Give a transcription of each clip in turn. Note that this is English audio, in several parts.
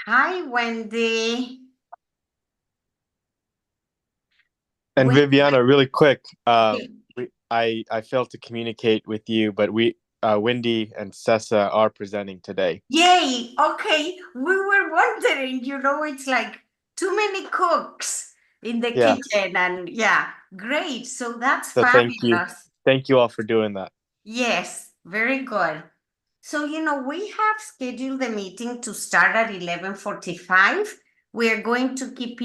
Hi, Wendy. And Viviana, really quick, Okay. I failed to communicate with you, but Wendy and Sessa are presenting today. Yay. Okay. We were wondering, it's like too many cooks in the Yeah, kitchen. And yeah, great. So that's so fabulous. thank you all for doing that. Yes, very good. So, we have scheduled the meeting to start at 11:45. We are going to give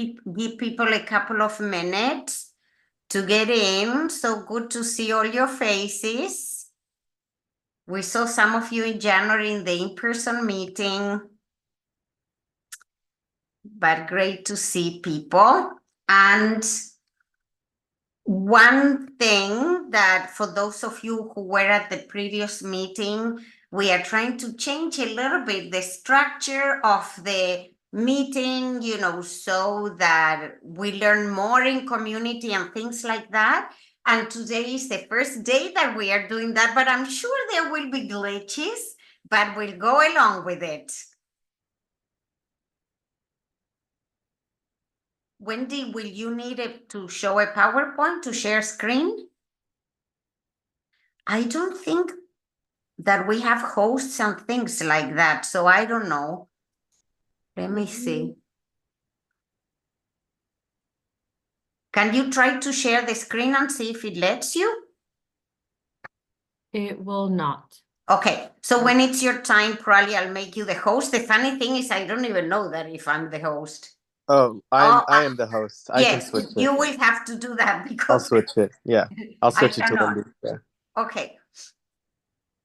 people a couple of minutes to get in. So good to see all your faces. We saw some of you in January in the in-person meeting, but great to see people. And one thing that for those of you who were at the previous meeting, we are trying to change a little bit the structure of the meeting, so that we learn more in community and things like that. And today is the first day that we are doing that, but I'm sure there will be glitches, but we'll go along with it. Wendy, will you need it to show a PowerPoint to share screen? I don't think that we have hosts and things like that, so I don't know. Let me see. Can you try to share the screen and see if it lets you? It will not. Okay, so when it's your time, probably I'll make you the host. The funny thing is I don't even know that if I'm the host. Oh, I am the host. I can Yes, switch it. you will have to do that I'll because switch it. Yeah, I'll I switch it to cannot. Wendy. Yeah. Okay.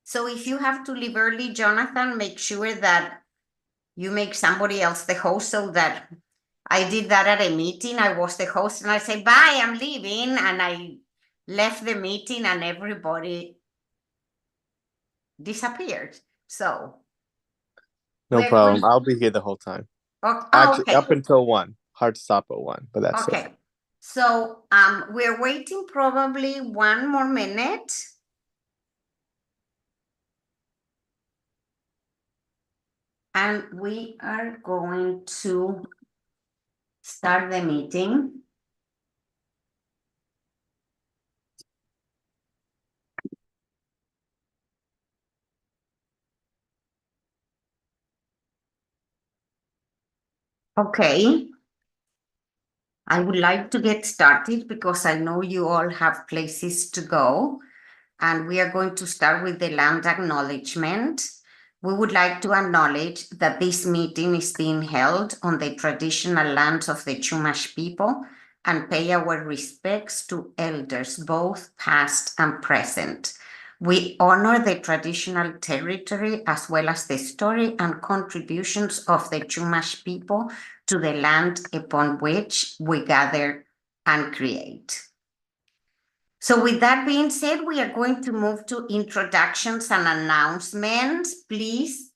So if you have to leave early, Jonathan, make sure that you make somebody else the host so that I did that at a meeting. I was the host and I said, bye, I'm leaving. And I left the meeting and everybody disappeared. So No we're going. problem. I'll be here the whole time. Actually, Okay. up until 1. Hard stop at 1, but that's it. Okay. So we're waiting probably 1 more minute. And we are going to start the meeting. Okay. I would like to get started because I know you all have places to go. And we are going to start with the land acknowledgement. We would like to acknowledge that this meeting is being held on the traditional lands of the Chumash people and pay our respects to elders, both past and present. We honor the traditional territory as well as the story and contributions of the Chumash people to the land upon which we gather and create. So with that being said, we are going to move to introductions and announcements, please.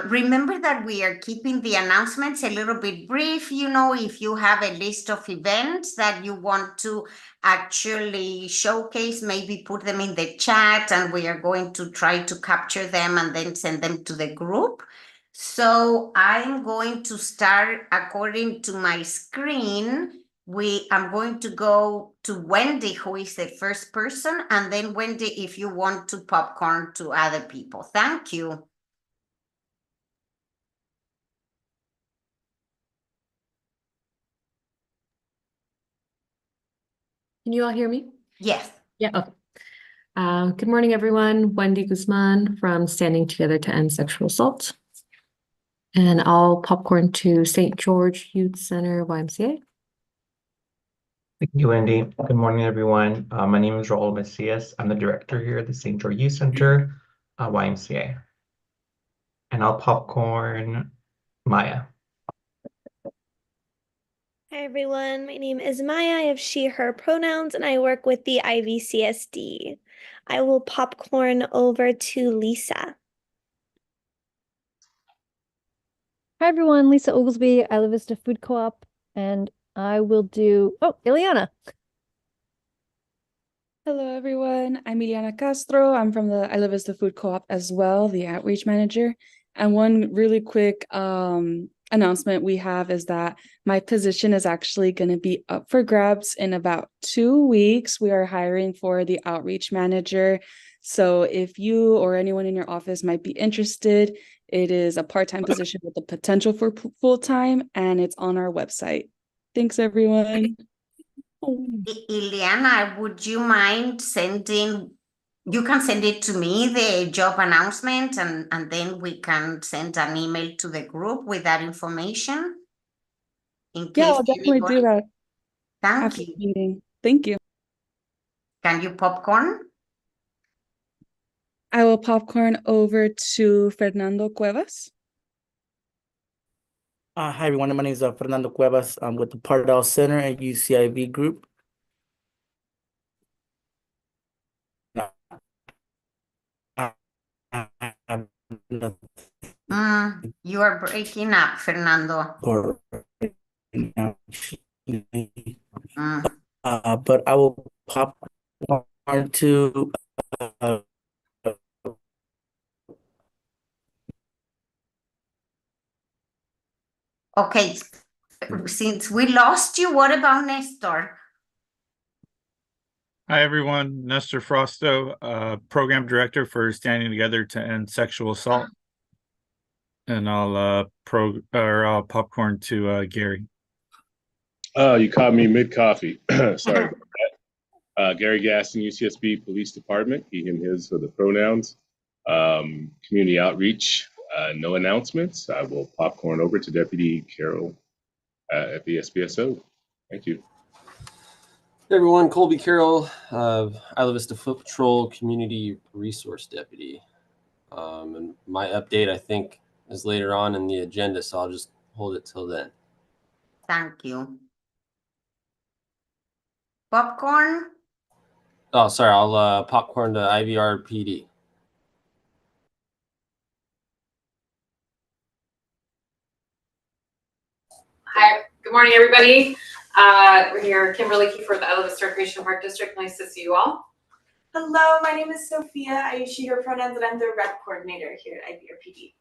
Remember that we are keeping the announcements a little bit brief. If you have a list of events that you want to actually showcase, maybe put them in the chat and we are going to try to capture them and then send them to the group. So I'm going to start according to my screen. I'm going to go to Wendy, who is the first person, and then Wendy, if you want to popcorn to other people. Thank you. Can you all hear me? Yes. Yeah. Okay. Good morning, everyone. Wendy Guzman from Standing Together to End Sexual Assault. And I'll popcorn to St. George Youth Center, YMCA. Thank you, Wendy. Good morning, everyone. My name is Raul Macias. I'm the director here at the St. George Youth Center, YMCA. And I'll popcorn Maya. Hi, everyone. My name is Maya. I have she, her pronouns, and I work with the IVCSD. I will popcorn over to Lisa. Hi everyone, Lisa Oglesby, Isla Vista Food Co-op, and I will do, Ileana. Hello everyone, I'm Ileana Castro. I'm from the Isla Vista Food Co-op as well, the outreach manager. And one really quick announcement we have is that my position is actually going to be up for grabs in about 2 weeks. We are hiring for the outreach manager. So if you or anyone in your office might be interested, it is a part-time position with the potential for full-time, and it's on our website. Thanks, everyone. Ileana, would you mind sending, you can send it to me, the job announcement, and then we can send an email to the group with that information? In Yeah, case I'll definitely do that Thank after the you. meeting. Thank you. Can you popcorn? I will popcorn over to Fernando Cuevas. Hi everyone, my name is Fernando Cuevas. I'm with the Pardell Center at UCIV Group. You are breaking up, Fernando. But I will pop on to Okay, since we lost you, what about Nestor? Hi, everyone. Nestor Frosto, Program Director for Standing Together to End Sexual Assault. And I'll popcorn to Gary. Oh, you caught me mid-coffee. Sorry about that. Gary Gaston, UCSB Police Department, he, him, his for the pronouns. Community outreach, no announcements. I will popcorn over to Deputy Carroll at the SBSO. Thank you. Hey everyone, Colby Carroll, Isla Vista Foot Patrol Community Resource Deputy. And my update, I think, is later on in the agenda, so I'll just hold it till then. Thank you. Popcorn? Oh, sorry, I'll popcorn to IVR PD. Hi, good morning, everybody. We're here, Kimberly Kiefer, the Isla Vista Recreation Park District. Nice to see you all. Hello, my name is Sophia. I use she, her pronouns, and I'm the rep coordinator here at IVRPD.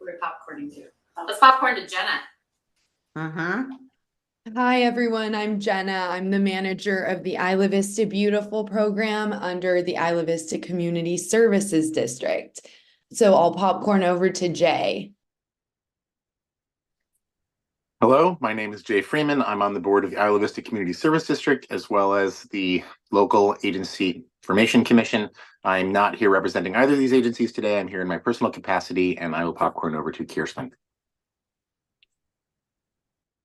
We're popcorning too. Let's popcorn to Jenna. Hi, everyone. I'm Jenna. I'm the manager of the Isla Vista Beautiful program under the Isla Vista Community Services District. So I'll popcorn over to Jay. Hello, my name is Jay Freeman. I'm on the board of the Isla Vista Community Service District, as well as the local agency information commission. I'm not here representing either of these agencies today. I'm here in my personal capacity, and I will popcorn over to Kirsten.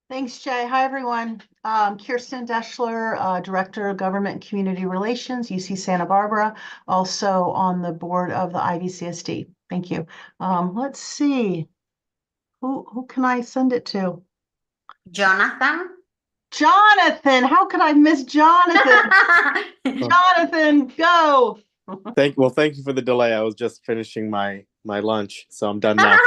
Thanks, Jay. Hi, everyone. Kirsten Deschler, Director of Government and Community Relations, UC Santa Barbara, also on the board of the IVCSD. Thank you. Let's see. Who can I send it to? Jonathan? Jonathan! How could I miss Jonathan? Jonathan, go! Thank you for the delay. I was just finishing my lunch, so I'm done now.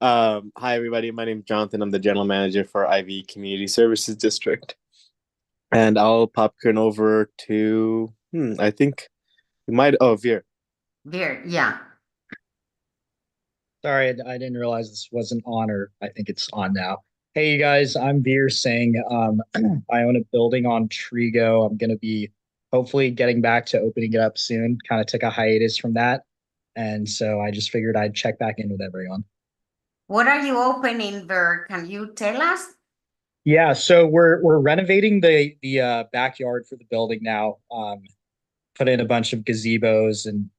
Hi everybody, my name is Jonathan. I'm the general manager for IV Community Services District, and I'll popcorn over to I think we might Veer. Veer, yeah. Sorry, I didn't realize this wasn't on, or I think it's on now. Hey, you guys, I'm Veer Singh. I own a building on Trigo. I'm going to be hopefully getting back to opening it up soon. Kind of took a hiatus from that. And so I just figured I'd check back in with everyone. What are you opening, Veer? Can you tell us? Yeah, so we're renovating the backyard for the building now. Put in a bunch of gazebos and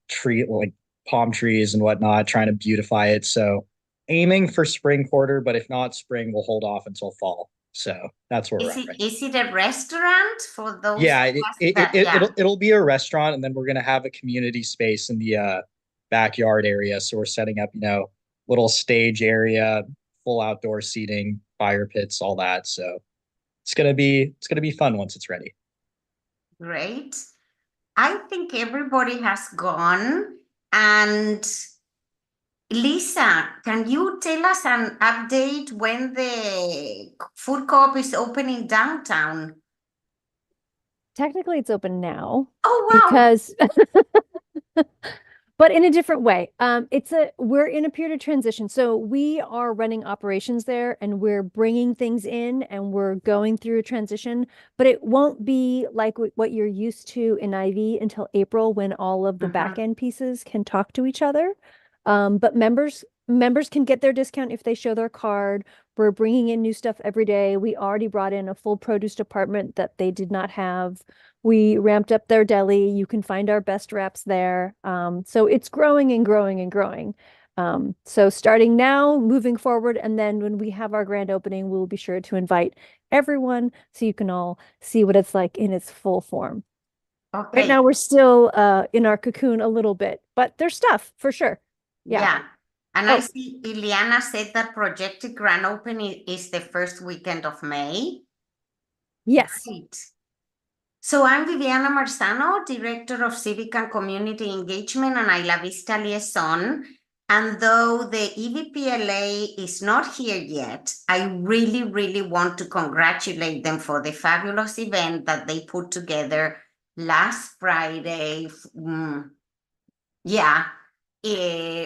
like palm trees and whatnot, trying to beautify it. So aiming for spring quarter, but if not spring, we'll hold off until fall. So that's where we're at. Is it a restaurant for those? Yeah, it'll be a restaurant, and then we're gonna have a community space in the backyard area. So we're setting up, little stage area, full outdoor seating, fire pits, all that. So it's gonna be fun once it's ready. Great. I think everybody has gone. And Lisa, can you tell us an update when the food co-op is opening downtown? Technically, it's open now. Oh, wow. Because but in a different way. We're in a period of transition. So we are running operations there and we're bringing things in and we're going through a transition, but it won't be like what you're used to in IV until April when all of the back end pieces can talk to each other. But members can get their discount if they show their card. We're bringing in new stuff every day. We already brought in a full produce department that they did not have. We ramped up their deli. You can find our best wraps there. So it's growing and growing and growing. So starting now, moving forward, and then when we have our grand opening, we'll be sure to invite everyone so you can all see what it's like in its full form. Okay. Right now we're still in our cocoon a little bit, but there's stuff for sure. Yeah. And I see Ileana said that projected grand opening is the first weekend of May. Yes. Right. So I'm Viviana Marzano, Director of Civic and Community Engagement and Isla Vista Liaison. And though the EVPLA is not here yet, I really, really want to congratulate them for the fabulous event that they put together last Friday.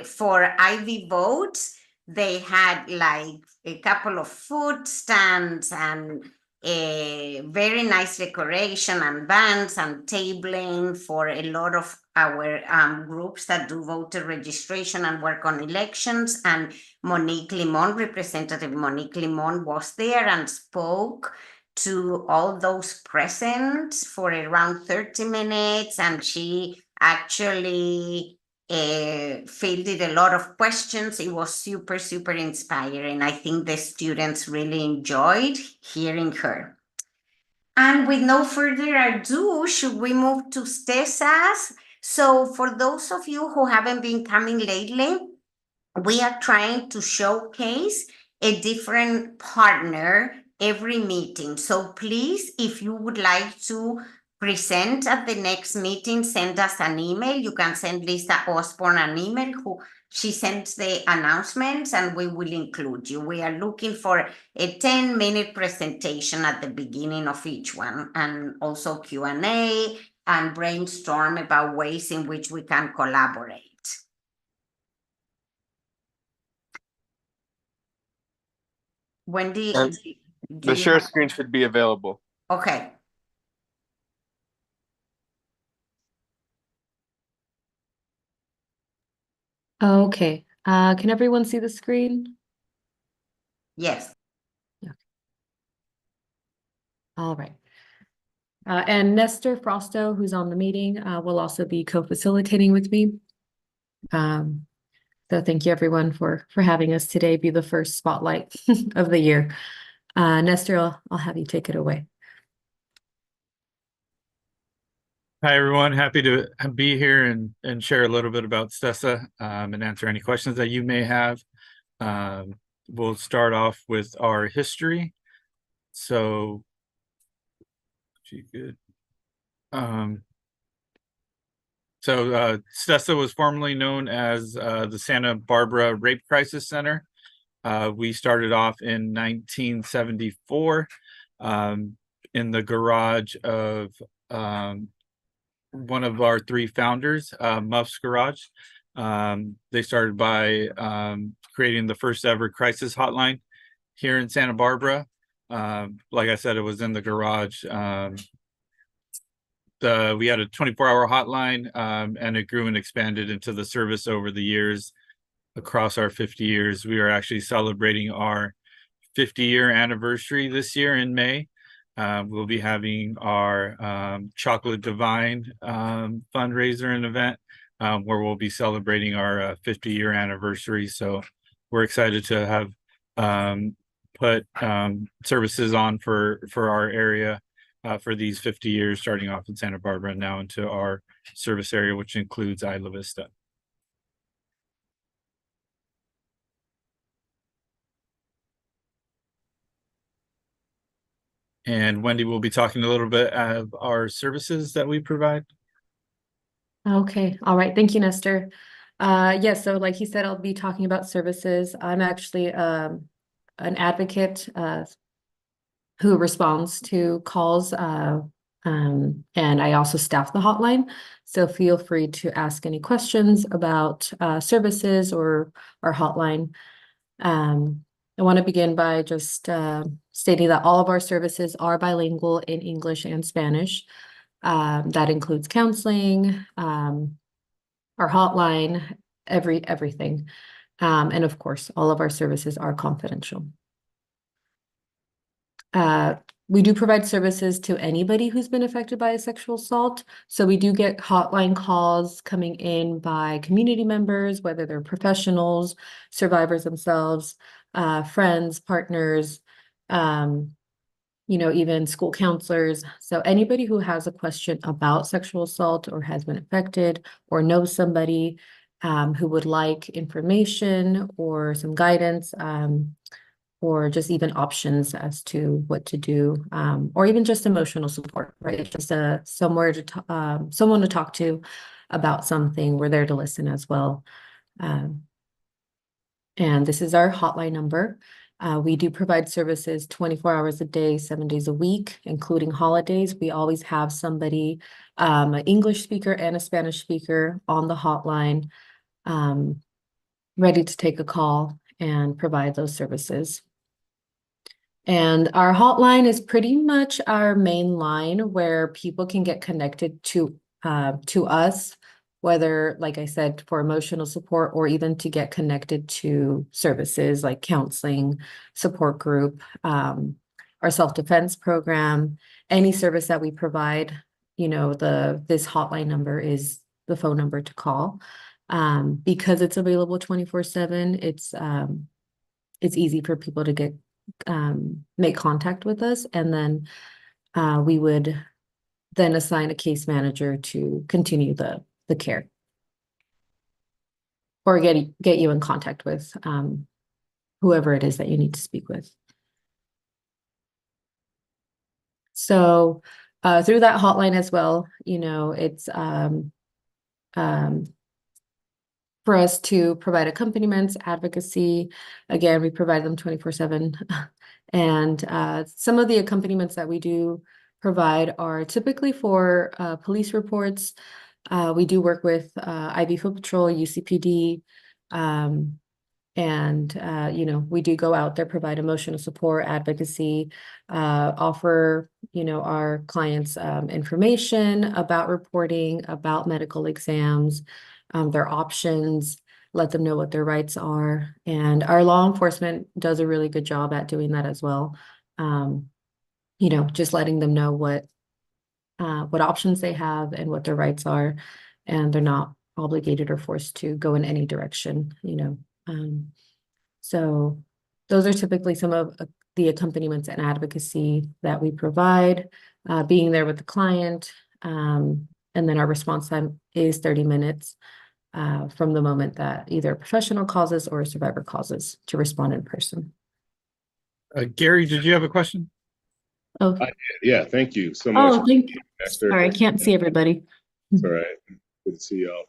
For IV votes, they had like a couple of food stands and a very nice decoration and bands and tabling for a lot of our groups that do voter registration and work on elections. And Monique Limon, Representative Monique Limon, was there and spoke to all those present for around 30 minutes, and she actually fielded a lot of questions. It was super, super inspiring. I think the students really enjoyed hearing her. And with no further ado, should we move to Stessa's? So for those of you who haven't been coming lately, we are trying to showcase a different partner every meeting. So please, if you would like to present at the next meeting, send us an email. You can send Lisa Osborne an email. She sends the announcements and we will include you. We are looking for a 10-minute presentation at the beginning of each one, and also Q&A and brainstorm about ways in which we can collaborate. Wendy, The share screen should be available. Okay. Okay. Can everyone see the screen? Yes. All right. And Nestor Frosto, who's on the meeting, will also be co-facilitating with me. So thank you everyone for having us today, be the first spotlight of the year. Nestor, I'll have you take it away. Hi, everyone. Happy to be here and share a little bit about Stessa and answer any questions that you may have. We'll start off with our history. So, if you could. Stessa was formerly known as the Santa Barbara Rape Crisis Center. We started off in 1974 in the garage of one of our three founders, Muff's Garage. They started by creating the first ever crisis hotline here in Santa Barbara. Like I said, it was in the garage. We had a 24-hour hotline, and it grew and expanded into the service over the years. Across our 50 years, we are actually celebrating our 50-year anniversary this year in May. We'll be having our Chocolate Divine fundraiser and event where we'll be celebrating our 50-year anniversary. So we're excited to have put services on for our area for these 50 years, starting off in Santa Barbara and now into our service area, which includes Isla Vista. And Wendy will be talking a little bit of our services that we provide. Okay, all right. Thank you, Nestor. Yes, so like he said, I'll be talking about services. I'm actually an advocate who responds to calls And I also staff the hotline, so feel free to ask any questions about services or our hotline. I want to begin by just stating that all of our services are bilingual in English and Spanish. That includes counseling, our hotline, everything. And of course, all of our services are confidential. We do provide services to anybody who's been affected by a sexual assault. So we do get hotline calls coming in by community members, whether they're professionals, survivors themselves, friends, partners, even school counselors. So anybody who has a question about sexual assault or has been affected or knows somebody who would like information or some guidance, or just even options as to what to do, or even just emotional support, right? Just someone to talk to about something. We're there to listen as well. And this is our hotline number. We do provide services 24 hours a day, 7 days a week, including holidays. We always have somebody, an English speaker and a Spanish speaker on the hotline, ready to take a call and provide those services. And our hotline is pretty much our main line where people can get connected to us, whether, like I said, for emotional support or even to get connected to services like counseling, support group, our self-defense program, any service that we provide. This hotline number is the phone number to call. Because it's available 24/7, it's easy for people to make contact with us, and then we would then assign a case manager to continue the care or get you in contact with whoever it is that you need to speak with. So through that hotline as well, it's for us to provide accompaniments, advocacy. Again, we provide them 24/7. And some of the accompaniments that we do provide are typically for police reports. We do work with IV Foot Patrol, UCPD, and we do go out there, provide emotional support, advocacy, offer our clients information about reporting, about medical exams, their options, let them know what their rights are. And our law enforcement does a really good job at doing that as well. Just letting them know what options they have and what their rights are, and they're not obligated or forced to go in any direction. So those are typically some of the accompaniments and advocacy that we provide, being there with the client. And then our response time is 30 minutes from the moment that either a professional calls us or a survivor calls us to respond in person. Gary, did you have a question? Oh, Yeah, thank you so much. Oh, thank you. Sorry, I can't see everybody. It's all right. Good to see y'all.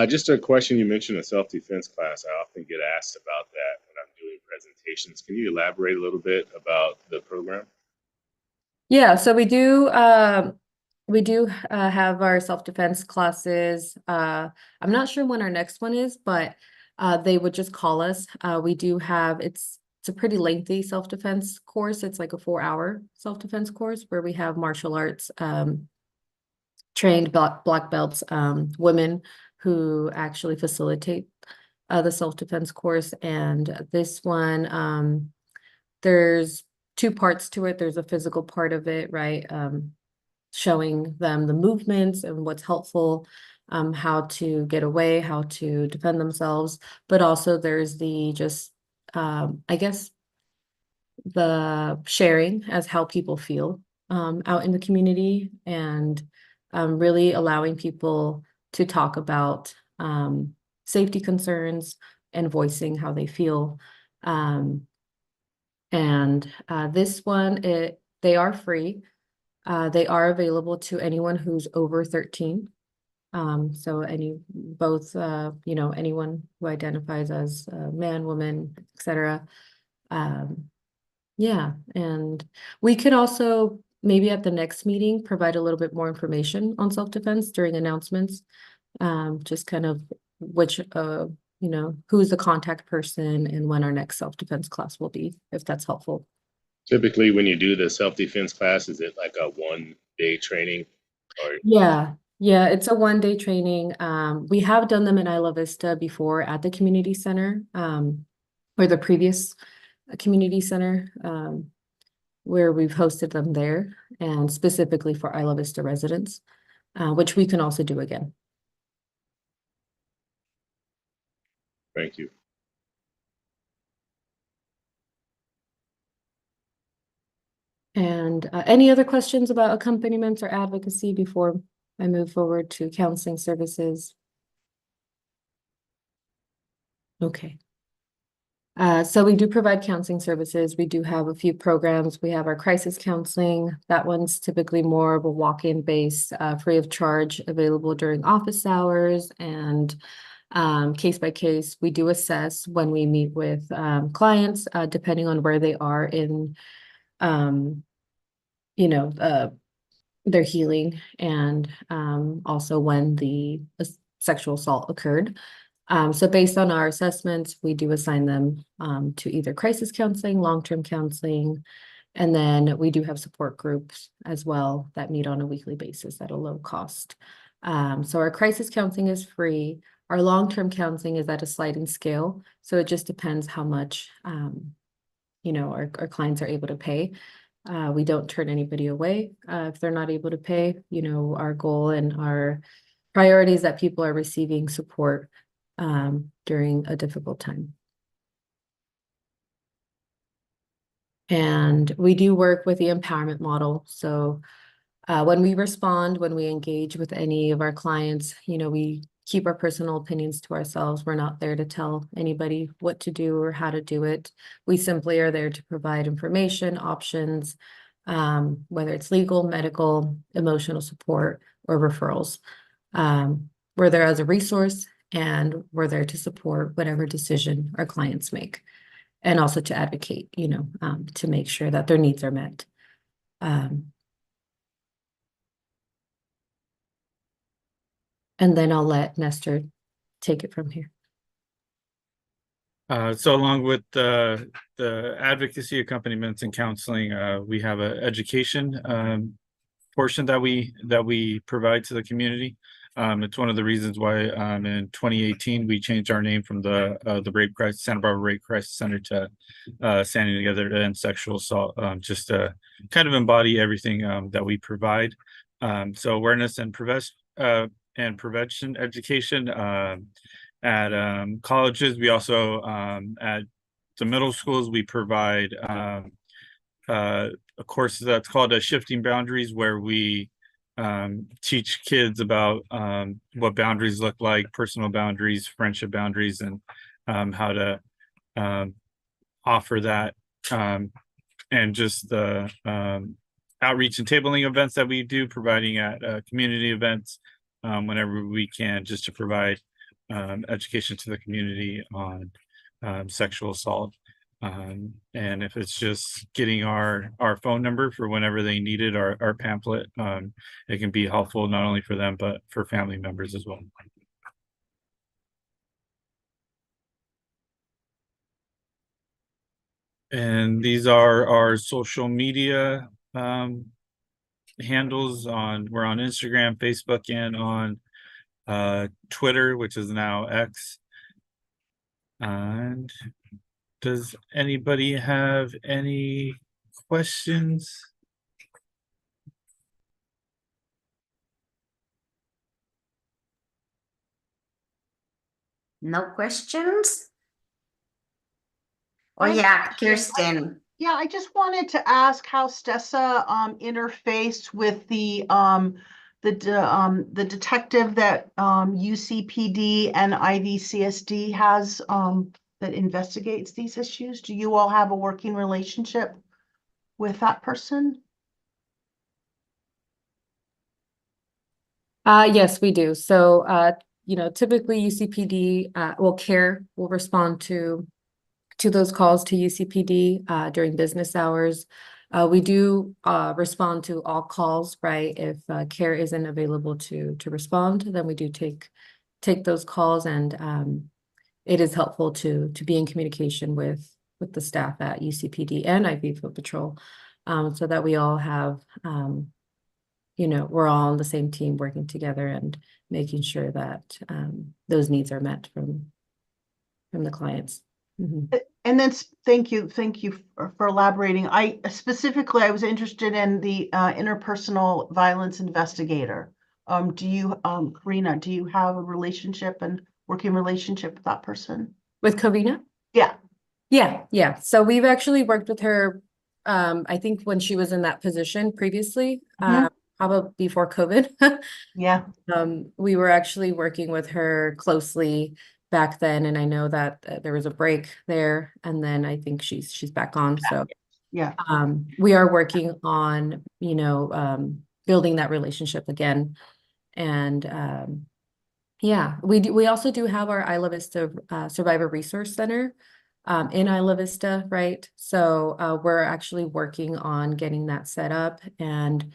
Just a question. You mentioned a self-defense class. I often get asked about that when I'm doing presentations. Can you elaborate a little bit about the program? Yeah, so we do have our self-defense classes. I'm not sure when our next one is, but they would just call us. We do have, it's a pretty lengthy self-defense course. It's like a 4-hour self-defense course where we have martial arts trained black belts, women who actually facilitate the self-defense course. And this one, there's 2 parts to it. There's a physical part of it, right? Showing them the movements and what's helpful, how to get away, how to defend themselves. But also there's the I guess, the sharing as how people feel out in the community, and really allowing people to talk about safety concerns and voicing how they feel. And this one, they are free. They are available to anyone who's over 13. So anyone who identifies as a man, woman, etc. Yeah, and we could also maybe at the next meeting, provide a little bit more information on self-defense during announcements. Just kind of which, who's the contact person and when our next self-defense class will be, if that's helpful. Typically, when you do the self-defense class, is it like a 1-day training? Or Yeah, it's a 1-day training. We have done them in Isla Vista before at the community center, or the previous community center, where we've hosted them there, and specifically for Isla Vista residents, which we can also do again. thank you. And any other questions about accompaniments or advocacy before I move forward to counseling services? Okay. So we do provide counseling services. We do have a few programs. We have our crisis counseling. That one's typically more of a walk-in base, free of charge, available during office hours, and case by case. We do assess when we meet with clients, depending on where they are in, their healing, and also when the sexual assault occurred. So based on our assessments, we do assign them to either crisis counseling, long-term counseling, and then we do have support groups as well that meet on a weekly basis at a low cost. So our crisis counseling is free. Our long-term counseling is at a sliding scale. So it just depends how much, our clients are able to pay. We don't turn anybody away if they're not able to pay. Our goal and our priority is that people are receiving support during a difficult time. And we do work with the empowerment model. So when we respond, when we engage with any of our clients, we keep our personal opinions to ourselves. We're not there to tell anybody what to do or how to do it. We simply are there to provide information, options, whether it's legal, medical, emotional support, or referrals. We're there as a resource, and we're there to support whatever decision our clients make, and also to advocate, to make sure that their needs are met. And then I'll let Nestor take it from here. So along with the advocacy accompaniments and counseling, we have an education portion that we provide to the community. It's one of the reasons why in 2018 we changed our name from the Rape Crisis Santa Barbara Rape Crisis Center to Standing Together to End Sexual Assault, just to kind of embody everything that we provide. So awareness and prevention education at colleges. We also at the middle schools we provide a course that's called Shifting Boundaries, where we teach kids about what boundaries look like, personal boundaries, friendship boundaries, and how to offer that, and just the outreach and tabling events that we do, providing at community events whenever we can, just to provide education to the community on sexual assault. And if it's just getting our phone number for whenever they need it, our pamphlet, it can be helpful not only for them, but for family members as well. And these are our social media handles. We're on Instagram, Facebook, and on Twitter, which is now X. And does anybody have any questions? No questions? Oh yeah, Kirsten. Yeah, I just wanted to ask how Stessa interfaced with the detective that UCPD and IVCSD has that investigates these issues. Do you all have a working relationship with that person? Yes, we do. So, typically UCPD, CARE will respond to those calls to UCPD during business hours. We do respond to all calls, right? If care isn't available to respond, then we do take those calls, and it is helpful to be in communication with the staff at UCPD and IV Foot Patrol, so that we all have we're all on the same team working together and making sure that those needs are met from the clients. Mhm. And then thank you for elaborating. I was interested in the interpersonal violence investigator. Do you, Karina, do you have a relationship and working relationship with that person? With Karina? Yeah. Yeah. So we've actually worked with her, I think when she was in that position previously, probably before COVID. Yeah. We were actually working with her closely back then, and I know that there was a break there, and then I think she's back on. So yeah, we are working on building that relationship again, and yeah, we also do have our Isla Vista Survivor Resource Center in Isla Vista, right? So we're actually working on getting that set up and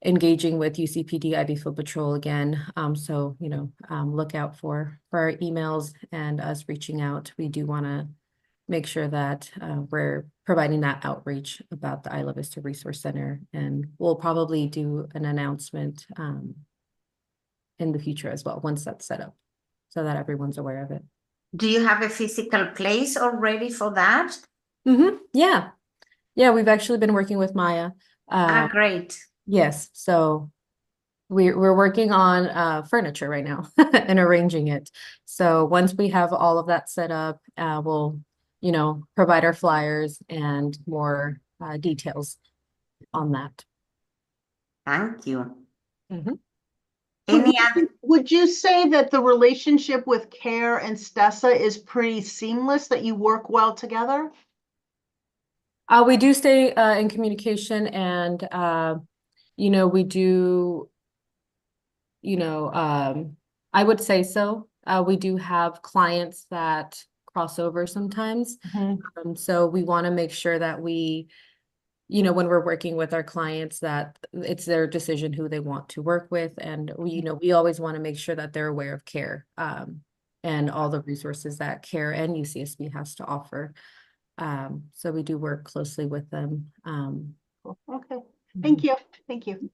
engaging with UCPD IV Foot Patrol again. So, look out for our emails and us reaching out. We do want to make sure that we're providing that outreach about the Isla Vista Resource Center, and we'll probably do an announcement in the future as well, once that's set up, so that everyone's aware of it. Do you have a physical place already for that? Yeah. Yeah, we've actually been working with Maya. Great. Yes, so we're working on furniture right now and arranging it. So once we have all of that set up, we'll, provide our flyers and more details on that. Thank you. Would you say that the relationship with CARE and STESA is pretty seamless, that you work well together? We do stay in communication, and we do, I would say so. We do have clients that cross over sometimes. So we want to make sure that we, when we're working with our clients, that it's their decision who they want to work with. And we always want to make sure that they're aware of CARE and all the resources that CARE and UCSB has to offer. So we do work closely with them. Okay. Thank you. Thank you.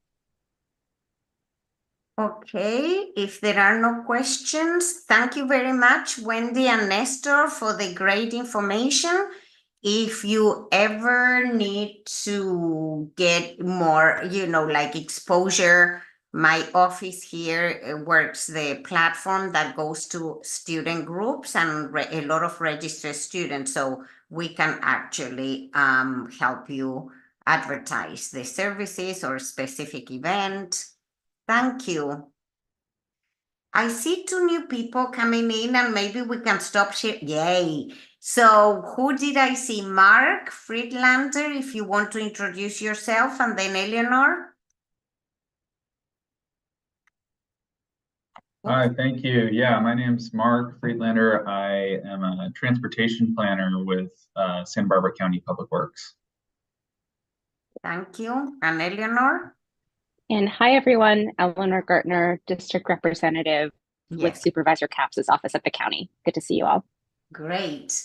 Okay, if there are no questions, thank you very much, Wendy and Nestor, for the great information. If you ever need to get more, like exposure, my office here works the platform that goes to student groups and a lot of registered students. So we can actually help you advertise the services or specific event. Thank you. I see 2 new people coming in, and maybe we can stop here. Yay. So who did I see? Mark Friedlander, if you want to introduce yourself, and then Eleanor. Hi, thank you. Yeah, my name's Mark Friedlander. I am a transportation planner with Santa Barbara County Public Works. Thank you. And Eleanor? And hi, everyone. Eleanor Gartner, District Representative with Supervisor Capps' office at the county. Good to see you all. Great.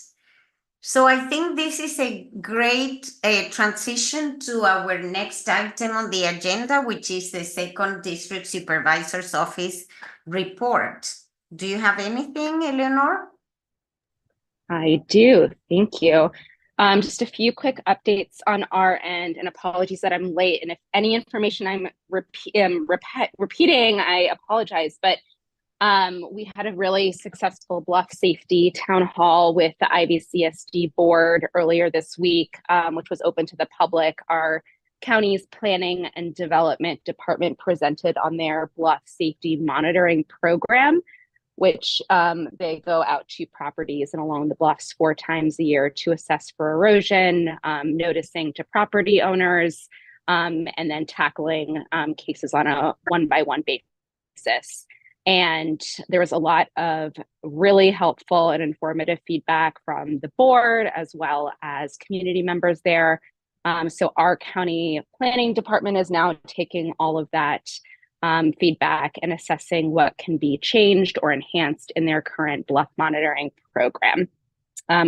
So I think this is a great transition to our next item on the agenda, which is the Second District Supervisor's Office report. Do you have anything, Eleanor? I do. Thank you. Just a few quick updates on our end, and apologies that I'm late. And if any information I'm repeating, I apologize. But we had a really successful bluff safety town hall with the Ivcn board earlier this week, which was open to the public. Our county's planning and development department presented on their bluff safety monitoring program, which they go out to properties and along the bluffs 4 times a year to assess for erosion, noticing to property owners, and then tackling cases on a one-by-one basis. And there was a lot of really helpful and informative feedback from the board as well as community members there. So our county planning department is now taking all of that feedback and assessing what can be changed or enhanced in their current bluff monitoring program.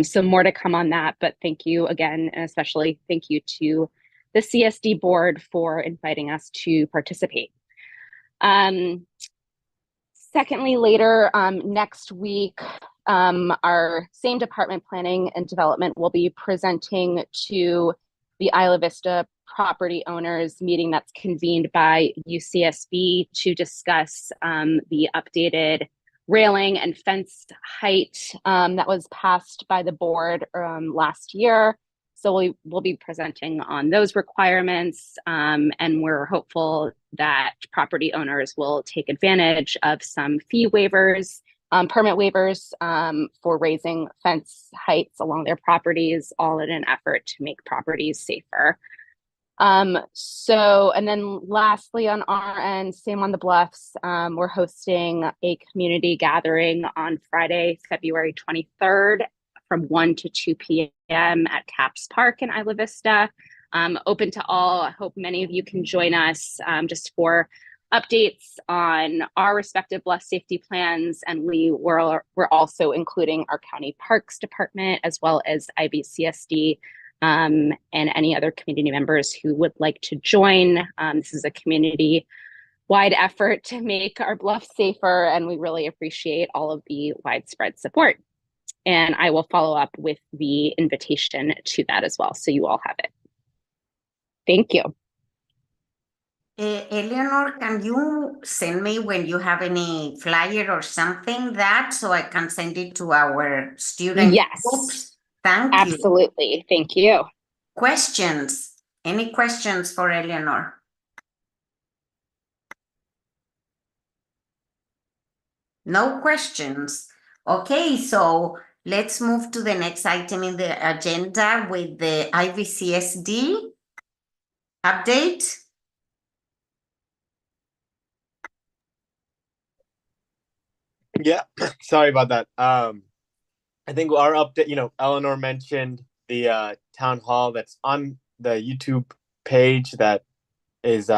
So more to come on that, but thank you again, and especially thank you to the CSD board for inviting us to participate. Secondly, later next week, our same department, planning and development, will be presenting to the Isla Vista property owners meeting that's convened by UCSB to discuss the updated railing and fence height that was passed by the board last year. So we'll be presenting on those requirements, and we're hopeful that property owners will take advantage of some fee waivers, permit waivers for raising fence heights along their properties, all in an effort to make properties safer. And then lastly, on our end, same on the Bluffs, we're hosting a community gathering on Friday, February 23rd from 1 to 2 p.m. at Caps Park in Isla Vista. Open to all. I hope many of you can join us just for updates on our respective bluff safety plans. And we're also including our county parks department as well as Ivcn. And any other community members who would like to join. This is a community-wide effort to make our bluff safer, and we really appreciate all of the widespread support. And I will follow up with the invitation to that as well, so you all have it. Thank you. Eleanor, can you send me when you have any flyer or something so I can send it to our student groups? Thank you. Absolutely. Thank you. Questions? Any questions for Eleanor? No questions. Okay, so let's move to the next item in the agenda with the IVCSD update. Yeah, sorry about that. I think our update, Eleanor mentioned the town hall that's on the YouTube page that is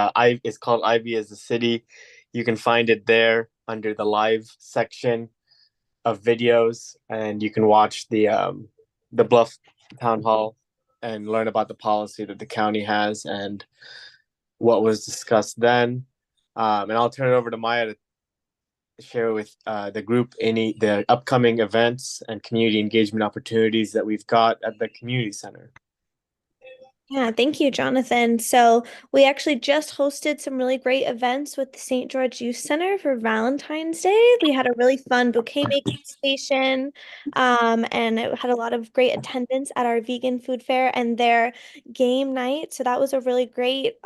called Ivy as a City. You can find it there under the live section of videos, and you can watch the Bluff town hall and learn about the policy that the county has and what was discussed then. And I'll turn it over to Maya to share with the group the upcoming events and community engagement opportunities that we've got at the community center. Yeah, thank you, Jonathan. So we actually just hosted some really great events with the St. George Youth Center for Valentine's Day. We had a really fun bouquet making station, and it had a lot of great attendance at our vegan food fair and their game night. So that was a really great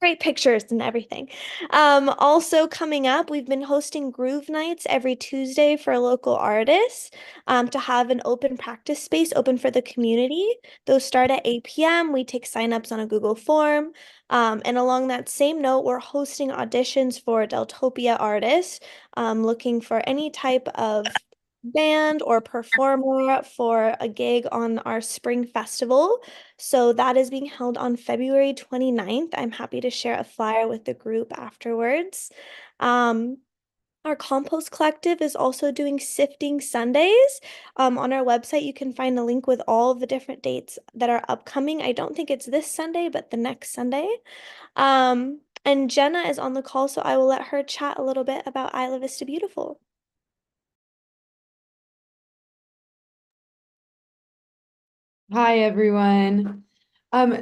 great pictures and everything. Also coming up, we've been hosting groove nights every Tuesday for local artists to have an open practice space open for the community. Those start at 8 p.m. We take signups on a Google form. And along that same note, we're hosting auditions for Deltopia artists looking for any type of band or performer for a gig on our spring festival. So that is being held on February 29th. I'm happy to share a flyer with the group afterwards. Our compost collective is also doing sifting Sundays. On our website, you can find a link with all of the different dates that are upcoming. I don't think it's this Sunday, but the next Sunday. And Jenna is on the call, so I will let her chat a little bit about Isla Vista Beautiful. Hi, everyone.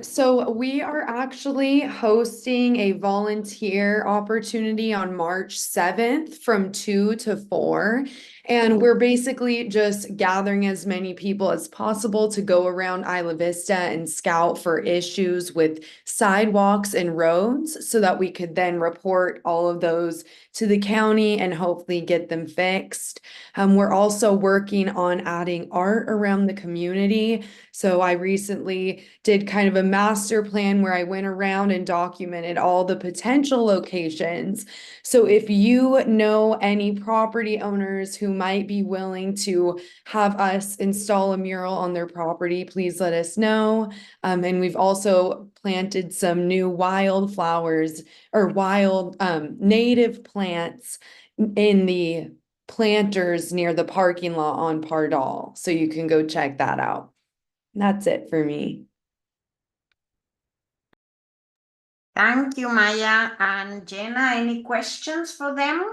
So we are actually hosting a volunteer opportunity on March 7th from 2 to 4. And we're basically just gathering as many people as possible to go around Isla Vista and scout for issues with sidewalks and roads so that we could then report all of those to the county and hopefully get them fixed. We're also working on adding art around the community. So I recently did kind of a master plan where I went around and documented all the potential locations. So if you know any property owners who might be willing to have us install a mural on their property, please let us know. And we've also planted some new wildflowers or wild native plants in the planters near the parking lot on Pardal. So you can go check that out. That's it for me. Thank you, Maya. And Jenna, any questions for them?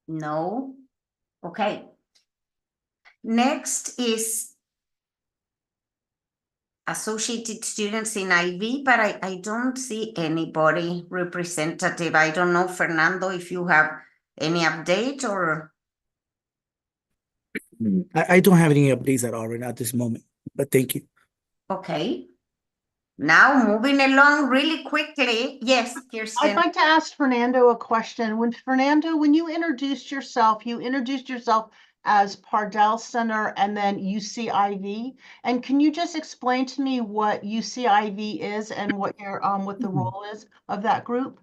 No? Okay. Next is associated students in IV, but I don't see anybody representative. I don't know, Fernando, if you have any update or... I don't have any updates at all right now at this moment, but thank you. Okay. Now moving along really quickly. Yes, Kirsten. I'd like to ask Fernando a question. When you introduced yourself as Pardell Center and then UCIV. And can you just explain to me what UCIV is and what the role is of that group?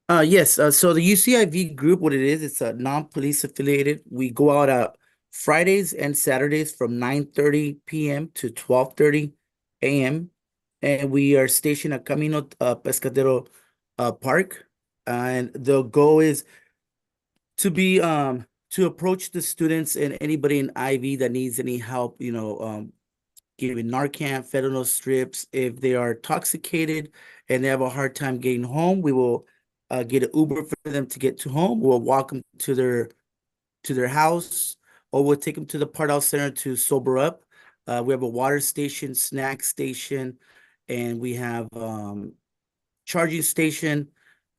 Yes. So the UCIV group, what it is, it's a non-police affiliated. We go out Fridays and Saturdays from 9:30 p.m. to 12:30 a.m. And we are stationed at Camino Pescadero Park. And the goal is to be to approach the students and anybody in IV that needs any help, giving Narcan, fentanyl strips. If they are intoxicated and they have a hard time getting home, we will get an Uber for them to get to home. We'll walk them to their house, or we'll take them to the Pardal Center to sober up. We have a water station, snack station, and we have charging station.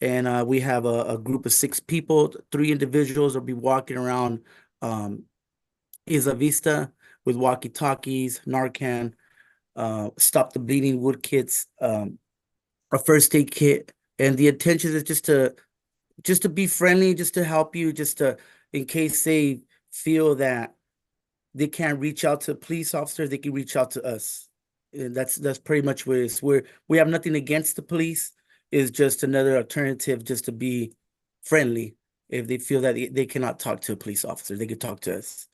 And we have a group of 6 people. 3 individuals will be walking around Isla Vista with walkie-talkies, Narcan, stop the bleeding wood kits, a first aid kit. And the intention is just to be friendly, just to help you, in case they feel that they can't reach out to police officers, they can reach out to us. And that's pretty much what it is. We have nothing against the police. It's just another alternative just to be friendly. If they feel that they cannot talk to a police officer, they can talk to us.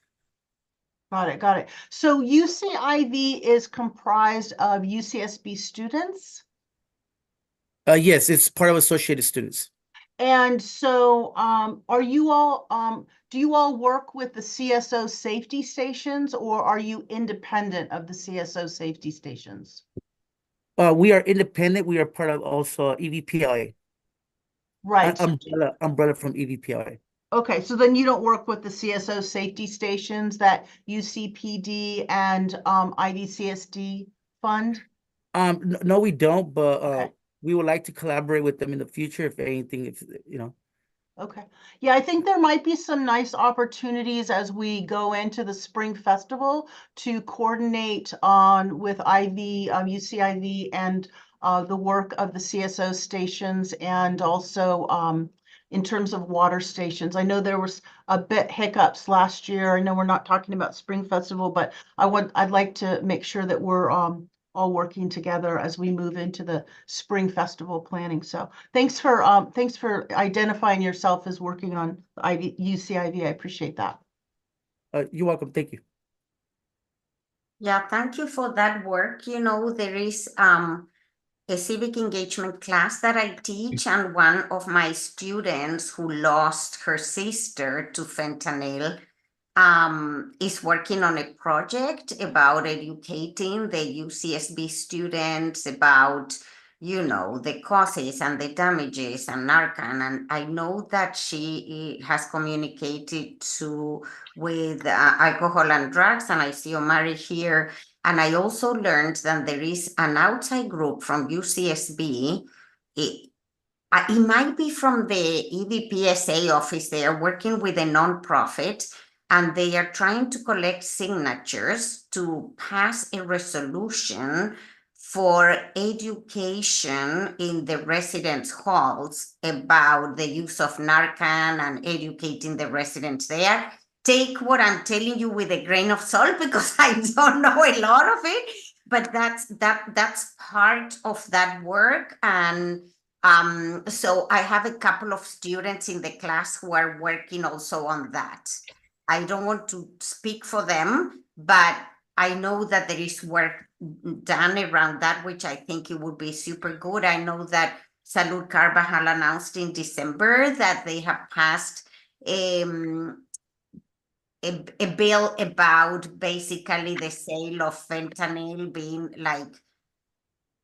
Got it. So UCIV is comprised of UCSB students? Yes, it's part of Associated Students. And so are you all, do you all work with the CSO safety stations, or are you independent of the CSO safety stations? We are independent. We are part of also EVPLA. Right. Umbrella from EVPLA. Okay, so then you don't work with the CSO safety stations that UCPD and IDCSD fund? No, we don't, but we would like to collaborate with them in the future if anything, Okay. Yeah, I think there might be some nice opportunities as we go into the Spring Festival to coordinate with UCIV and the work of the CSO stations, and also in terms of water stations. I know there was a bit hiccups last year. I know we're not talking about Spring Festival, but I'd like to make sure that we're all working together as we move into the Spring Festival planning. So thanks for identifying yourself as working on UCIV. I appreciate that. You're welcome. Thank you. Yeah, thank you for that work. There is a civic engagement class that I teach, and one of my students who lost her sister to fentanyl is working on a project about educating the UCSB students about, the causes and the damages and Narcan. And I know that she has communicated with alcohol and drugs, and I see Omari here. And I also learned that there is an outside group from UCSB. It might be from the EVPSA office. They are working with a nonprofit, and they are trying to collect signatures to pass a resolution for education in the residence halls about the use of Narcan and educating the residents there. Take what I'm telling you with a grain of salt, because I don't know a lot of it, but that's part of that work. And So I have a couple of students in the class who are working also on that. I don't want to speak for them, but I know that there is work done around that, which I think it would be super good. I know that Salud Carvajal announced in December that they have passed a bill about basically the sale of fentanyl being like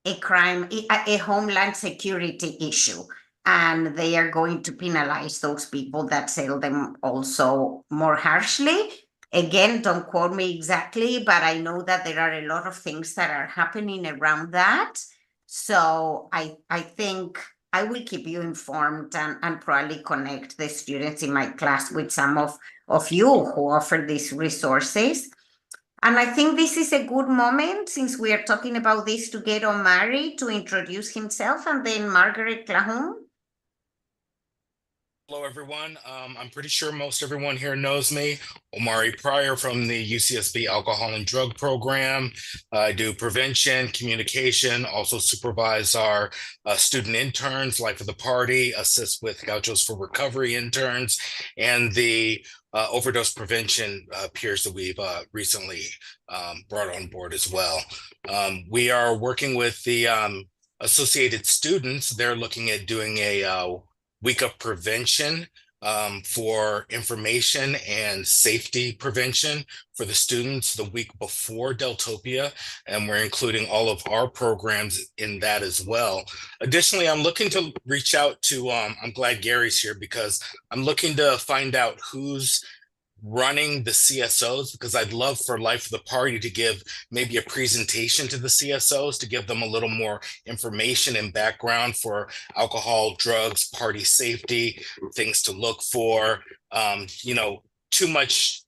a crime, a homeland security issue. And they are going to penalize those people that sell them also more harshly. Again, don't quote me exactly, but I know that there are a lot of things that are happening around that. So I think I will keep you informed and probably connect the students in my class with some of you who offer these resources. And I think this is a good moment, since we are talking about this, to get Omari to introduce himself, and then Margaret Clahum. Hello, everyone. I'm pretty sure most everyone here knows me. Omari Pryor from the UCSB Alcohol and Drug Program. I do prevention, communication, also supervise our student interns, Life of the Party, assist with Gauchos for Recovery interns, and the overdose prevention peers that we've recently brought on board as well. We are working with the associated students. They're looking at doing a week of prevention for information and safety prevention for the students the week before Deltopia, and we're including all of our programs in that as well. Additionally, I'm looking to reach out to, I'm glad Gary's here, because I'm looking to find out who's running the CSOs, because I'd love for Life of the Party to give maybe a presentation to the CSOs to give them a little more information and background for alcohol, drugs, party safety, things to look for. Too much,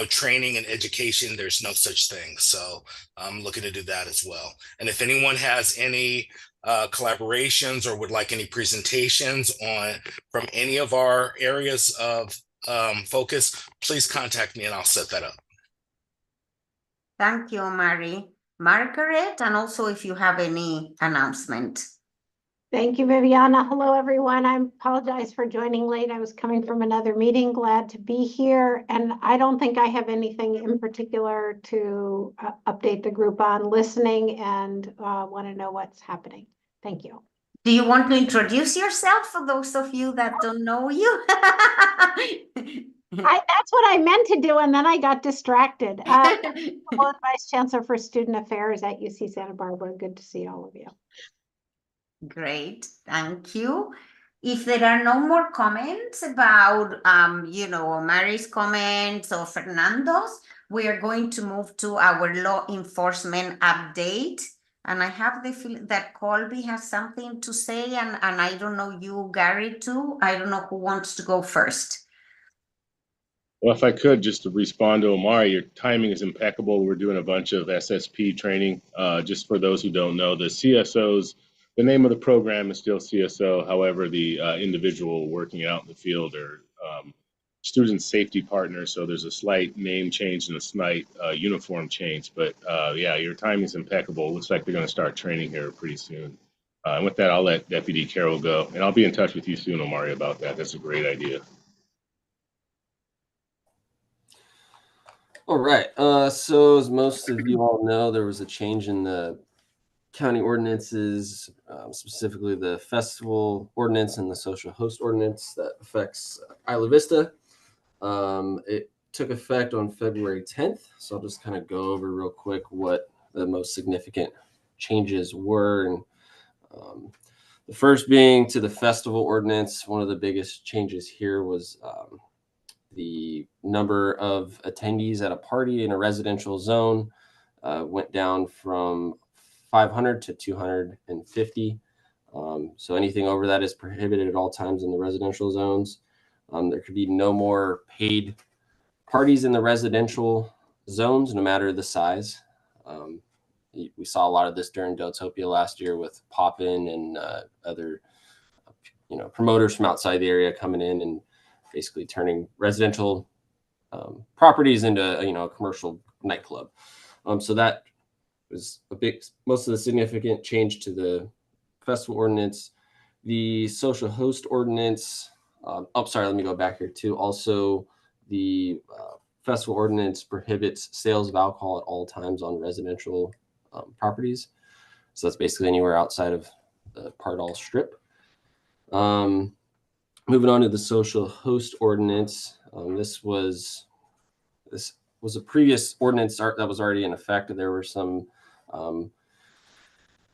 training and education, there's no such thing. So I'm looking to do that as well. And if anyone has any collaborations or would like any presentations from any of our areas of focus, please contact me and I'll set that up. Thank you, Mary. Margaret, and also if you have any announcement. Thank you, Viviana. Hello, everyone. I apologize for joining late. I was coming from another meeting. Glad to be here. And I don't think I have anything in particular to update the group on. Listening and want to know what's happening. Thank you. Do you want to introduce yourself for those of you that don't know you? That's what I meant to do, and then I got distracted. Vice Chancellor for Student Affairs at UC Santa Barbara. Good to see all of you. Great, thank you. If there are no more comments about, Mary's comments or Fernando's, we are going to move to our law enforcement update. And I have the feeling that Colby has something to say, and I don't know you, Gary, too. I don't know who wants to go first. Well, if I could, just to respond to Omari, your timing is impeccable. We're doing a bunch of SSP training. Just for those who don't know, the CSOs, the name of the program is still CSO. However, the individual working out in the field are student safety partners. So there's a slight name change and a slight uniform change. But yeah, your timing is impeccable. Looks like they're going to start training here pretty soon. And with that, I'll let Deputy Carroll go. And I'll be in touch with you soon, Omari, about that. That's a great idea. All right. So as most of you all know, there was a change in the county ordinances, specifically the festival ordinance and the social host ordinance that affects Isla Vista. It took effect on February 10th. So I'll just kind of go over real quick what the most significant changes were. And the first being to the festival ordinance. One of the biggest changes here was the number of attendees at a party in a residential zone went down from 500 to 250. So anything over that is prohibited at all times in the residential zones. There could be no more paid parties in the residential zones, no matter the size. We saw a lot of this during Deltopia last year with Poppin and other promoters from outside the area coming in and basically turning residential properties into a commercial nightclub. So that was most of the significant change to the festival ordinance. The social host ordinance, sorry, let me go back here too. Also, the festival ordinance prohibits sales of alcohol at all times on residential properties. So that's basically anywhere outside of the Pardall Strip. Moving on to the social host ordinance. This was a previous ordinance that was already in effect. There were some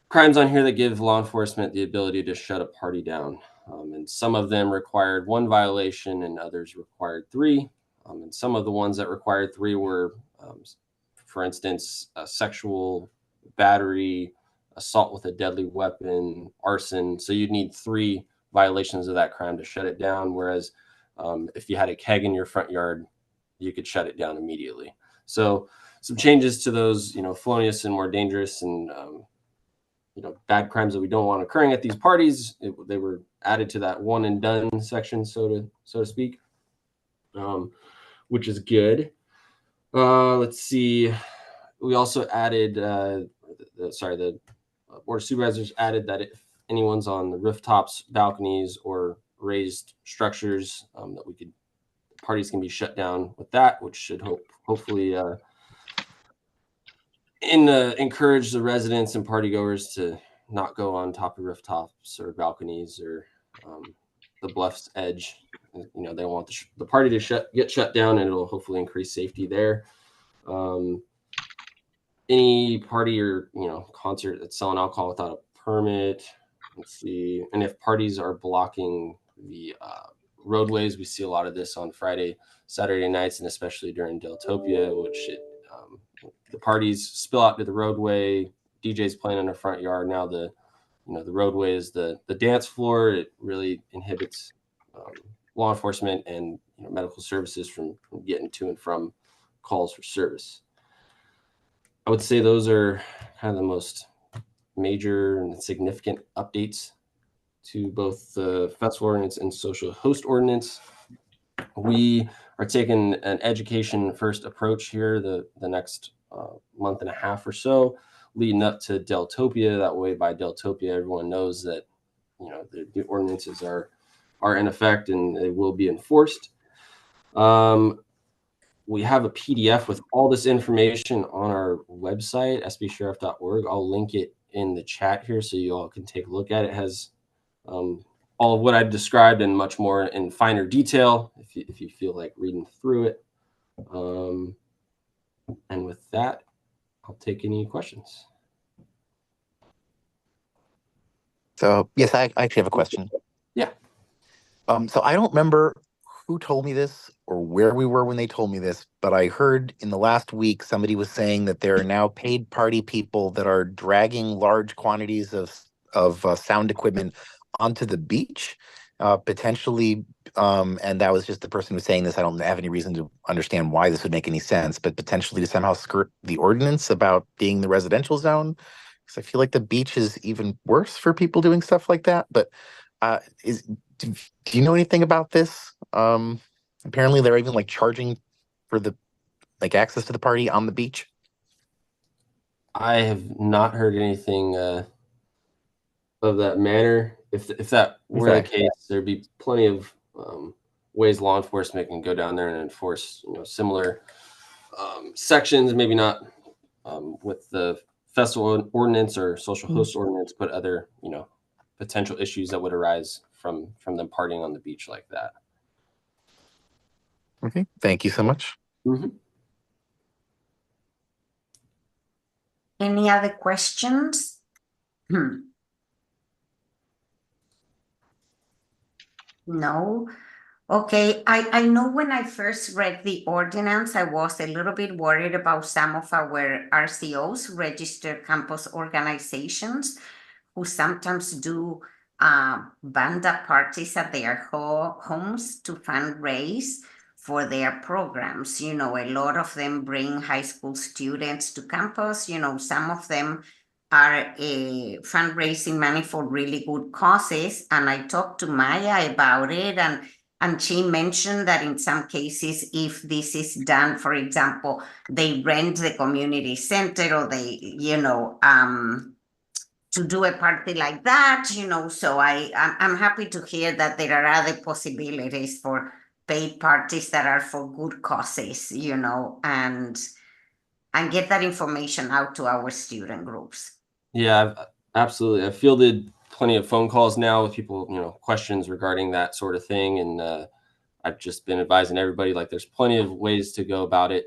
crimes on here that give law enforcement the ability to shut a party down. And some of them required 1 violation and others required 3. And some of the ones that required 3 were, for instance, sexual battery, assault with a deadly weapon, arson. So you'd need 3 violations of that crime to shut it down. Whereas if you had a keg in your front yard, you could shut it down immediately. So some changes to those, felonious and more dangerous and bad crimes that we don't want occurring at these parties. They were added to that one and done section, so to speak, which is good. Let's see. We also added, the Board of Supervisors added that if anyone's on the rooftops, balconies, or raised structures, that parties can be shut down with that, which should hopefully encourage the residents and party goers to not go on top of rooftops or balconies or the bluff's edge. They want the party to get shut down, and it'll hopefully increase safety there. Any party or concert that's selling alcohol without a permit. Let's see. And if parties are blocking the roadways, we see a lot of this on Friday, Saturday nights, and especially during Deltopia, which the parties spill out to the roadway. DJ's playing in the front yard. Now the roadway is the dance floor. It really inhibits law enforcement and medical services from getting to and from calls for service. I would say those are kind of the most major and significant updates to both the festival ordinance and social host ordinance. We are taking an education first approach here the next month and a half or so, leading up to Deltopia. That way, by Deltopia, everyone knows that the ordinances are in effect and they will be enforced. We have a PDF with all this information on our website, sbsheriff.org. I'll link it in the chat here so you all can take a look at it. It has all of what I've described and much more in finer detail if you feel like reading through it. And with that, I'll take any questions. So yes, I actually have a question. Yeah. So I don't remember who told me this or where we were when they told me this, but I heard in the last week somebody was saying that there are now paid party people that are dragging large quantities of sound equipment onto the beach, potentially. And that was just the person who was saying this. I don't have any reason to understand why this would make any sense, but potentially to somehow skirt the ordinance about being the residential zone. Because I feel like the beach is even worse for people doing stuff like that. But do you know anything about this? Apparently they're even charging for the access to the party on the beach. I have not heard anything of that manner. If that were the case, there'd be plenty of ways law enforcement can go down there and enforce similar sections. Maybe not with the festival ordinance or social host ordinance, but other potential issues that would arise from them partying on the beach like that. Okay, thank you so much. Mm-hmm. Any other questions? No. Okay, I know when I first read the ordinance, I was a little bit worried about some of our RCOs, registered campus organizations, who sometimes do banda parties at their homes to fundraise for their programs. A lot of them bring high school students to campus. Some of them are fundraising money for really good causes. And I talked to Maya about it, and she mentioned that in some cases, if this is done, for example, they rent the community center or they, to do a party like that, so I'm happy to hear that there are other possibilities for paid parties that are for good causes, and get that information out to our student groups. Yeah, absolutely. I've fielded plenty of phone calls now with people, questions regarding that sort of thing. And I've just been advising everybody, like, there's plenty of ways to go about it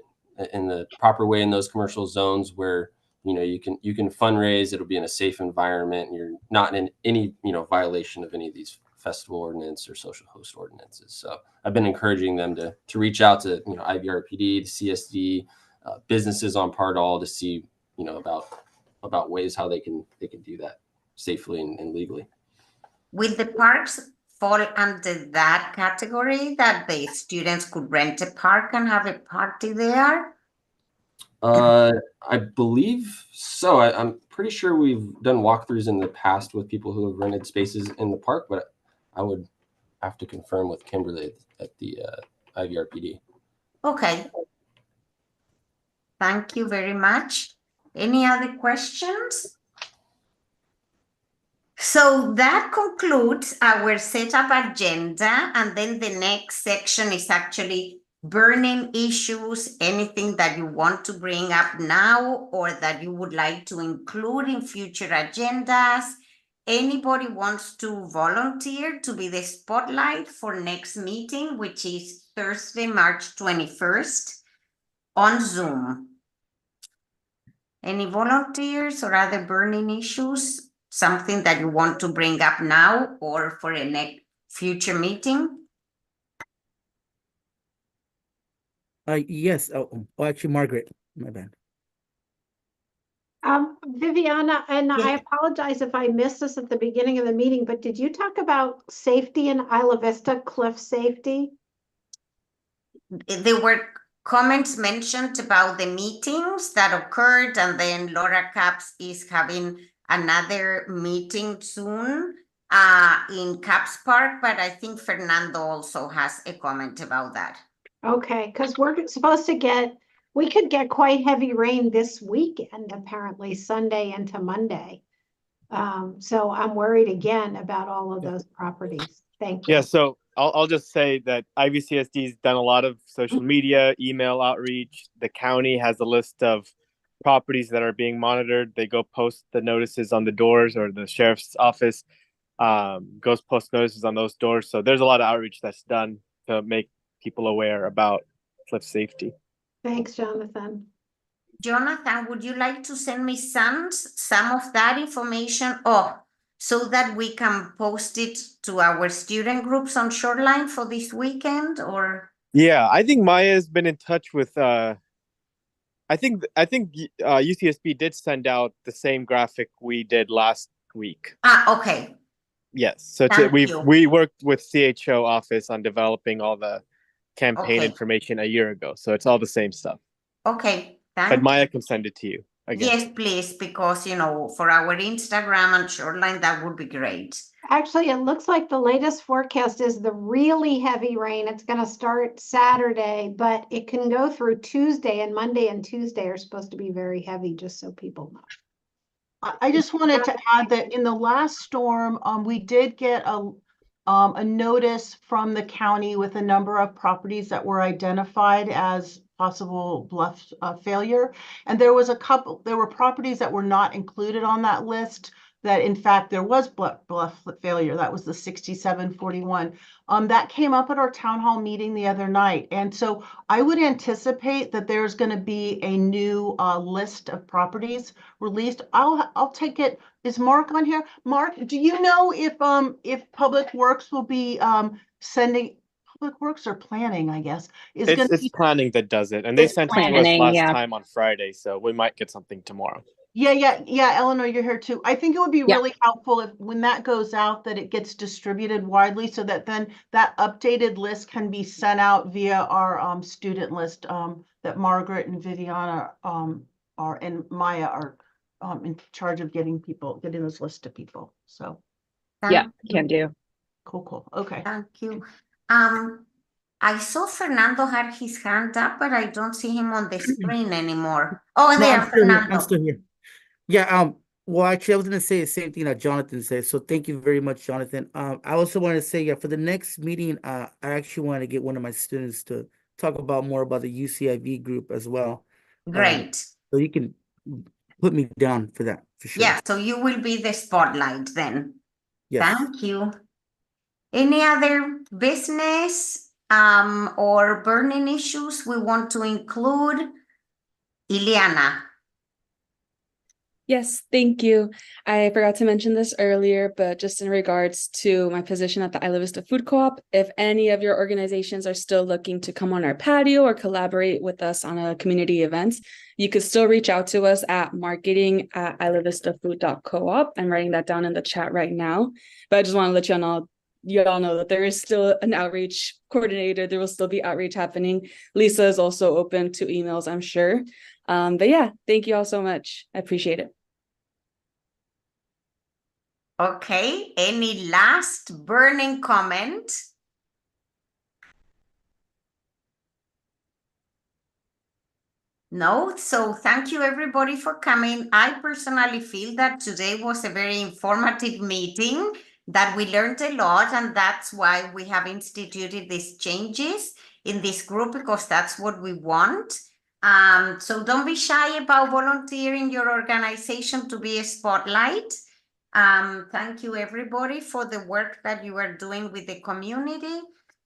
in the proper way in those commercial zones where, you can fundraise, it'll be in a safe environment, and you're not in any, violation of any of these festival ordinance or social host ordinances. So I've been encouraging them to reach out to, IVRPD, the CSD, businesses on Pardall to see, about ways how they can do that safely and legally. Will the parks fall under that category, that the students could rent a park and have a party there? I believe so. I'm pretty sure we've done walkthroughs in the past with people who have rented spaces in the park, but I would have to confirm with Kimberly at the IVRPD. Okay. Thank you very much. Any other questions? So that concludes our setup agenda, and then the next section is actually burning issues, anything that you want to bring up now or that you would like to include in future agendas. Anybody wants to volunteer to be the spotlight for next meeting, which is Thursday, March 21st on Zoom? Any volunteers or other burning issues? Something that you want to bring up now or for a next future meeting? Yes. Actually, Margaret, my bad. Viviana, and I apologize if I missed this at the beginning of the meeting, but did you talk about safety in Isla Vista, cliff safety? There were comments mentioned about the meetings that occurred, and then Laura Capps is having another meeting soon in Capps Park, but I think Fernando also has a comment about that. Okay, because we're supposed to we could get quite heavy rain this weekend, apparently Sunday into Monday. So I'm worried again about all of those properties. Thank you. Yeah, so I'll just say that IVCSD's done a lot of social media, email outreach. The county has a list of properties that are being monitored. They go post the notices on the doors, or the sheriff's office goes post notices on those doors. So there's a lot of outreach that's done to make people aware about cliff safety. Thanks, Jonathan. Jonathan, would you like to send me some of that information? So that we can post it to our student groups on Shoreline for this weekend, or? Yeah, I think Maya has been in touch with I think UCSB did send out the same graphic we did last week. Okay. Yes. So we worked with CHO office on developing all the campaign information a year ago. So it's all the same stuff. Okay. But Maya can send it to you again. Yes, please, because for our Instagram and Shoreline, that would be great. Actually, it looks like the latest forecast is the really heavy rain. It's going to start Saturday, but it can go through Tuesday, and Monday and Tuesday are supposed to be very heavy, just so people know. I just wanted to add that in the last storm, we did get a notice from the county with a number of properties that were identified as possible bluff failure. And there were properties that were not included on that list that in fact there was bluff failure. That was the 6741. That came up at our town hall meeting the other night. And so I would anticipate that there's going to be a new list of properties released. I'll take it. Is Mark on here? Mark, do you know if Public Works will be sending Public Works or planning, I guess, it's planning that does it, and they sent it to us last time on Friday, so we might get something tomorrow. Yeah, Eleanor, you're here too. I think it would be really helpful if when that goes out that it gets distributed widely, so that then that updated list can be sent out via our student list that Margaret and Viviana are and Maya are in charge of getting those lists to people. So can do. Cool. Okay. Thank you. I saw Fernando had his hand up, but I don't see him on the screen anymore. Oh, there, Fernando. I'm still here. Yeah, Well, actually, I was gonna say the same thing that Jonathan said. So thank you very much, Jonathan. I also want to say, yeah, for the next meeting, I actually want to get one of my students to talk about more about the UCIV group as well. Great. So you can put me down for that for sure. Yeah, so you will be the spotlight then. Yes. Thank you. Any other business or burning issues we want to include? Ileana. Yes, thank you. I forgot to mention this earlier, but just in regards to my position at the Isla Vista Food Co-op, if any of your organizations are still looking to come on our patio or collaborate with us on a community events, you could still reach out to us at marketing@ilavistafood.coop. I'm writing that down in the chat right now, but I just want to let y'all know that there is still an outreach coordinator. There will still be outreach happening. Lisa is also open to emails, I'm sure. But yeah, thank you all so much. I appreciate it. Okay, any last burning comment? No, so thank you everybody for coming. I personally feel that today was a very informative meeting, that we learned a lot, and that's why we have instituted these changes in this group, because that's what we want. So don't be shy about volunteering your organization to be a spotlight. Thank you everybody for the work that you are doing with the community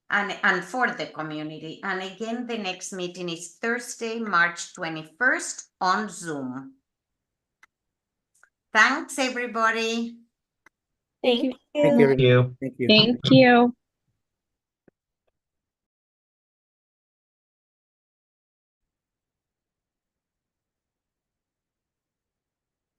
and for the community. And again, the next meeting is Thursday, March 21st on Zoom. Thanks, everybody. Thank you. Thank you. Thank you.